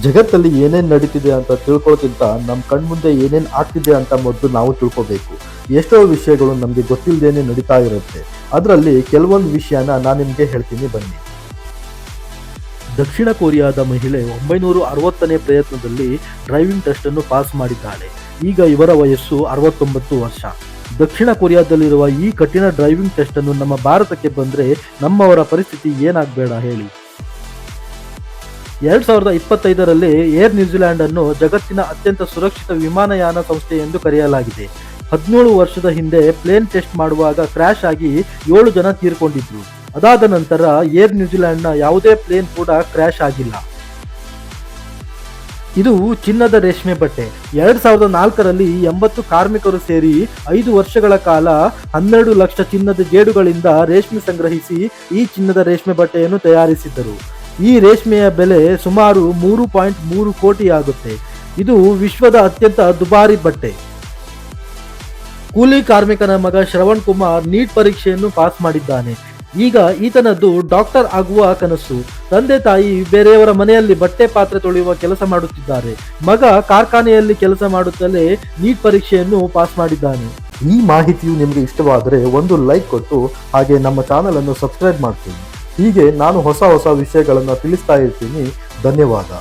ಜಗತ್ತಲ್ಲಿ ಏನೇನು ನಡೀತಿದೆ ಅಂತ ತಿಳ್ಕೊಳ್ಳೋಕ್ಕಿಂತ ನಮ್ಮ ಕಣ್ಮುಂದೆ ಏನೇನು ಆಗ್ತಿದೆ ಅಂತ ಮೊದಲು ನಾವು ತಿಳ್ಕೊಬೇಕು. ಎಷ್ಟೋ ವಿಷಯಗಳು ನಮಗೆ ಗೊತ್ತಿಲ್ಲದೇನೆ ನಡೀತಾ ಇರುತ್ತೆ. ಅದರಲ್ಲಿ ಕೆಲವೊಂದು ವಿಷಯನ ನಾನು ನಿಮಗೆ ಹೇಳ್ತೀನಿ ಬನ್ನಿ. ದಕ್ಷಿಣ ಕೊರಿಯಾದ ಮಹಿಳೆ 960ನೇ ಪ್ರಯತ್ನದಲ್ಲಿ ಡ್ರೈವಿಂಗ್ ಟೆಸ್ಟ್ ಅನ್ನು ಪಾಸ್ ಮಾಡಿದ್ದಾಳೆ. ಈಗ ಇವರ ವಯಸ್ಸು 69 ವರ್ಷ. ದಕ್ಷಿಣ ಕೊರಿಯಾದಲ್ಲಿರುವ ಈ ಕಠಿಣ ಡ್ರೈವಿಂಗ್ ಟೆಸ್ಟ್ ಅನ್ನು ನಮ್ಮ ಭಾರತಕ್ಕೆ ಬಂದರೆ ನಮ್ಮವರ ಪರಿಸ್ಥಿತಿ ಏನಾಗಬೇಡ ಹೇಳಿ. 2025ರಲ್ಲಿ ಏರ್ ನ್ಯೂಜಿಲ್ಯಾಂಡ್ ಅನ್ನು ಜಗತ್ತಿನ ಅತ್ಯಂತ ಸುರಕ್ಷಿತ ವಿಮಾನಯಾನ ಸಂಸ್ಥೆ ಎಂದು ಕರೆಯಲಾಗಿದೆ. 17 ವರ್ಷದ ಹಿಂದೆ ಪ್ಲೇನ್ ಟೆಸ್ಟ್ ಮಾಡುವಾಗ ಕ್ರ್ಯಾಶ್ ಆಗಿ 7 ಜನ ತೀರ್ಕೊಂಡಿದ್ರು. ಅದಾದ ನಂತರ ಏರ್ ನ್ಯೂಜಿಲ್ಯಾಂಡ್ನ ಯಾವುದೇ ಪ್ಲೇನ್ ಕೂಡ ಕ್ರ್ಯಾಶ್ ಆಗಿಲ್ಲ. ಇದು ಚಿನ್ನದ ರೇಷ್ಮೆ ಬಟ್ಟೆ. 2004ರಲ್ಲಿ 80 ಕಾರ್ಮಿಕರು ಸೇರಿ 5 ವರ್ಷಗಳ ಕಾಲ 12 ಲಕ್ಷ ಚಿನ್ನದ ಜೇಡುಗಳಿಂದ ರೇಷ್ಮೆ ಸಂಗ್ರಹಿಸಿ ಈ ಚಿನ್ನದ ರೇಷ್ಮೆ ಬಟ್ಟೆಯನ್ನು ತಯಾರಿಸಿದ್ದರು. ಈ ರೇಷ್ಮೆಯ ಬೆಲೆ ಸುಮಾರು 3.3 ಕೋಟಿ ಆಗುತ್ತೆ. ಇದು ವಿಶ್ವದ ಅತ್ಯಂತ ದುಬಾರಿ ಬಟ್ಟೆ. ಕೂಲಿ ಕಾರ್ಮಿಕನ ಮಗ ಶ್ರವಣ್ ಕುಮಾರ್ ನೀಟ್ ಪರೀಕ್ಷೆಯನ್ನು ಪಾಸ್ ಮಾಡಿದ್ದಾನೆ. ಈಗ ಈತನದ್ದು ಡಾಕ್ಟರ್ ಆಗುವ ಕನಸು. ತಂದೆ ತಾಯಿ ಬೇರೆಯವರ ಮನೆಯಲ್ಲಿ ಬಟ್ಟೆ ಪಾತ್ರೆ ತೊಳೆಯುವ ಕೆಲಸ ಮಾಡುತ್ತಿದ್ದಾರೆ. ಮಗ ಕಾರ್ಖಾನೆಯಲ್ಲಿ ಕೆಲಸ ಮಾಡುತ್ತಲೇ ನೀಟ್ ಪರೀಕ್ಷೆಯನ್ನು ಪಾಸ್ ಮಾಡಿದ್ದಾನೆ. ಈ ಮಾಹಿತಿಯು ನಿಮಗೆ ಇಷ್ಟವಾದರೆ ಒಂದು ಲೈಕ್ ಕೊಟ್ಟು ಹಾಗೆ ನಮ್ಮ ಚಾನಲ್ ಅನ್ನು ಸಬ್ಸ್ಕ್ರೈಬ್ ಮಾಡ್ತೀನಿ. ಹೀಗೆ ನಾನು ಹೊಸ ವಿಷಯಗಳನ್ನು ತಿಳಿಸ್ತಾ ಇರ್ತೀನಿ. ಧನ್ಯವಾದ.